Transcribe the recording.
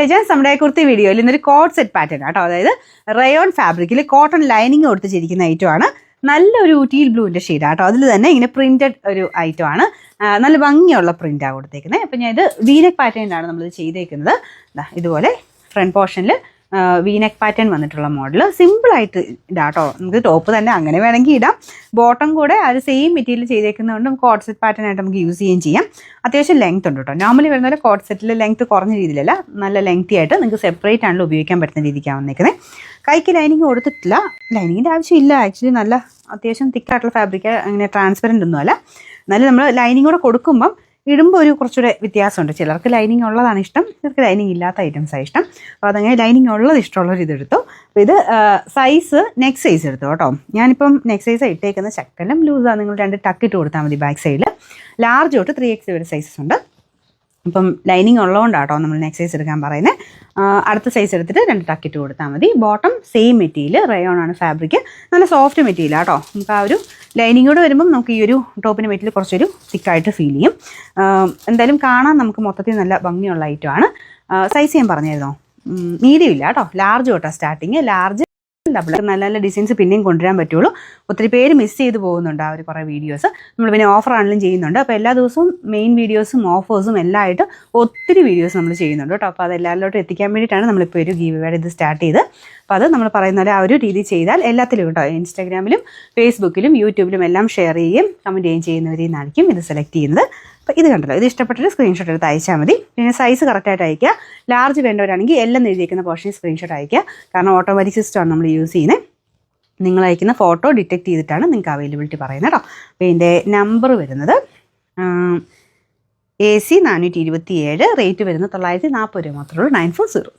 Legends നമ്മുടെ കുർത്തി വീഡിയോയിൽ ഇന്നൊരു കോഡ് സെറ്റ് പാറ്റേൺ ആട്ടോ. അതായത് റയോൺ ഫാബ്രിക്കിൽ കോട്ടൺ ലൈനിങ് കൊടുത്ത് ചെയ്തിരിക്കുന്ന ഐറ്റമാണ്. നല്ലൊരു ടീൽ ബ്ലൂവിൻ്റെ ഷെയ്ഡാട്ടോ. അതിൽ തന്നെ ഇങ്ങനെ പ്രിന്റഡ് ഒരു ഐറ്റമാണ്. നല്ല ഭംഗിയുള്ള പ്രിന്റാണ് കൊടുത്തേക്കുന്നത്. അപ്പം ഞാൻ ഇത് വീനെക്ക് പാറ്റേണിലാണ് നമ്മളിത് ചെയ്തേക്കുന്നത്. ഇതുപോലെ ഫ്രണ്ട് പോർഷനിൽ വീനെക്ക് പാറ്റേൺ വന്നിട്ടുള്ള മോഡൽ സിമ്പിളായിട്ട് ഇടാട്ടോ. നമുക്ക് ടോപ്പ് തന്നെ അങ്ങനെ വേണമെങ്കിൽ ഇടാം. ബോട്ടം കൂടെ അത് സെയിം മെറ്റീരിയൽ ചെയ്തേക്കുന്നതുകൊണ്ട് നമുക്ക് കോഡ് സെറ്റ് പാറ്റേൺ ആയിട്ട് നമുക്ക് യൂസ് ചെയ്യുകയും ചെയ്യാം. അത്യാവശ്യം ലെങ്ത് ഉണ്ട് കേട്ടോ. നോർമലി വരുന്ന പോലെ കോഡ് സെറ്റിൽ ലെങ്ത് കുറഞ്ഞ രീതിയിലല്ല, നല്ല ലെങ്തി ആയിട്ട് നിങ്ങൾക്ക് സെപ്പറേറ്റ് ആണല്ലോ ഉപയോഗിക്കാൻ പറ്റുന്ന രീതിക്കാണ് വന്നേക്കുന്നത്. കൈക്ക് ലൈനിങ് കൊടുത്തിട്ടില്ല. ലൈനിങ്ങിൻ്റെ ആവശ്യമില്ല. ആക്ച്വലി നല്ല അത്യാവശ്യം തിക്കായിട്ടുള്ള ഫാബ്രിക്, അങ്ങനെ ട്രാൻസ്പെറൻ്റ് ഒന്നുമല്ല. എന്നാലും നമ്മൾ ലൈനിങ് കൂടെ കൊടുക്കുമ്പം ഇടുമ്പോൾ ഒരു കുറച്ചുകൂടെ വ്യത്യാസമുണ്ട്. ചിലർക്ക് ലൈനിങ് ഉള്ളതാണ് ഇഷ്ടം, ചിലർക്ക് ലൈനിങ് ഇല്ലാത്ത ഐറ്റംസാണ് ഇഷ്ടം. അപ്പോൾ അതങ്ങനെ ലൈനിങ് ഉള്ളത് ഇഷ്ടമുള്ളവർ ഇതെടുത്തു. അപ്പോൾ ഇത് സൈസ് നെക്ക് സൈസ് എടുത്തു കേട്ടോ. ഞാനിപ്പം നെക്ക് സൈസ് ഇട്ടേക്കുന്ന ചക്കലും ലൂസാണ്. നിങ്ങൾ 2 ടക്ക് ഇട്ട് കൊടുത്താൽ മതി. ബാക്ക് സൈഡിൽ ലാർജ് തൊട്ട് 3X വരെ സൈസസ് ഉണ്ട്. ഇപ്പം ലൈനിങ് ഉള്ളതുകൊണ്ടാട്ടോ നമ്മൾ നെക്ക് സൈസ് എടുക്കാൻ പറയുന്നത്. അടുത്ത സൈസ് എടുത്തിട്ട് 2 ടക്ക് ഇട്ട് കൊടുത്താൽ മതി. ബോട്ടം സെയിം മെറ്റീരിയൽ, റയോൺ ആണ് ഫാബ്രിക്. നല്ല സോഫ്റ്റ് മെറ്റീരിയൽ ആട്ടോ. നമുക്ക് ആ ഒരു ലൈനിങ്ങോട് വരുമ്പം നമുക്ക് ഈ ഒരു ടോപ്പിൻ്റെ മെറ്റീരിയൽ കുറച്ചൊരു തിക്കായിട്ട് ഫീൽ ചെയ്യും. എന്തായാലും കാണാൻ നമുക്ക് മൊത്തത്തിൽ നല്ല ഭംഗിയുള്ള ഐറ്റമാണ്. സൈസ് ഞാൻ പറഞ്ഞായിരുന്നോ? മീഡിയം ഇല്ല കേട്ടോ, ലാർജ് തൊട്ടാ സ്റ്റാർട്ടിങ്. ലാർജ് ഡബിൾ നല്ല നല്ല ഡിസൈൻസ് പിന്നെയും കൊണ്ടുവരാൻ പറ്റുള്ളൂ. ഒത്തിരി പേര് മിസ് ചെയ്ത് പോകുന്നുണ്ട് ആ ഒരു കുറേ വീഡിയോസ്. നമ്മൾ പിന്നെ ഓഫർ ആണെങ്കിലും ചെയ്യുന്നുണ്ട്. അപ്പോൾ എല്ലാ ദിവസവും മെയിൻ വീഡിയോസും ഓഫേഴ്സും എല്ലാം ആയിട്ട് ഒത്തിരി വീഡിയോസ് നമ്മൾ ചെയ്യുന്നുണ്ട് കേട്ടോ. അപ്പോൾ അത് എല്ലാവരിലോട്ടും എത്തിക്കാൻ വേണ്ടിയിട്ടാണ് നമ്മളിപ്പോൾ ഒരു ഗീവ് അവേയുടെ ഇത് സ്റ്റാർട്ട് ചെയ്ത്. അപ്പോൾ അത് നമ്മൾ പറയുന്ന പോലെ ആ ഒരു രീതി ചെയ്താൽ എല്ലാത്തിലും കേട്ടോ, ഇൻസ്റ്റാഗ്രാമിലും ഫേസ്ബുക്കിലും യൂട്യൂബിലും എല്ലാം ഷെയർ ചെയ്യുകയും കമൻറ്റ് ചെയ്യുകയും ചെയ്യുന്നവരിൽ നിന്നായിരിക്കും ഇത് സെലക്ട് ചെയ്യുന്നത്. അപ്പോൾ ഇത് കണ്ടല്ലോ, ഇത് ഇഷ്ടപ്പെട്ടിട്ട് സ്ക്രീൻഷോട്ട് എടുത്ത് അയച്ചാൽ മതി. പിന്നെ സൈസ് കറക്റ്റായിട്ട് അയക്കുക. ലാർജ് വേണ്ടവരാണെങ്കിൽ എല്ലാം എഴുതിയിരിക്കുന്ന പോർഷനിൽ സ്ക്രീൻഷോട്ട് അയക്കുക. കാരണം ഓട്ടോമാറ്റിക് സിസ്റ്റമാണ് നമ്മൾ യൂസ് ചെയ്യുന്നത്. നിങ്ങൾ അയക്കുന്ന ഫോട്ടോ ഡിറ്റക്ട് ചെയ്തിട്ടാണ് നിങ്ങൾക്ക് അവൈലബിലിറ്റി പറയുന്നത് കേട്ടോ. അപ്പോൾ ഇതിൻ്റെ നമ്പർ വരുന്നത് AC 427, റേറ്റ് വരുന്നത് 940 രൂപ മാത്രമേ ഉള്ളൂ. 940.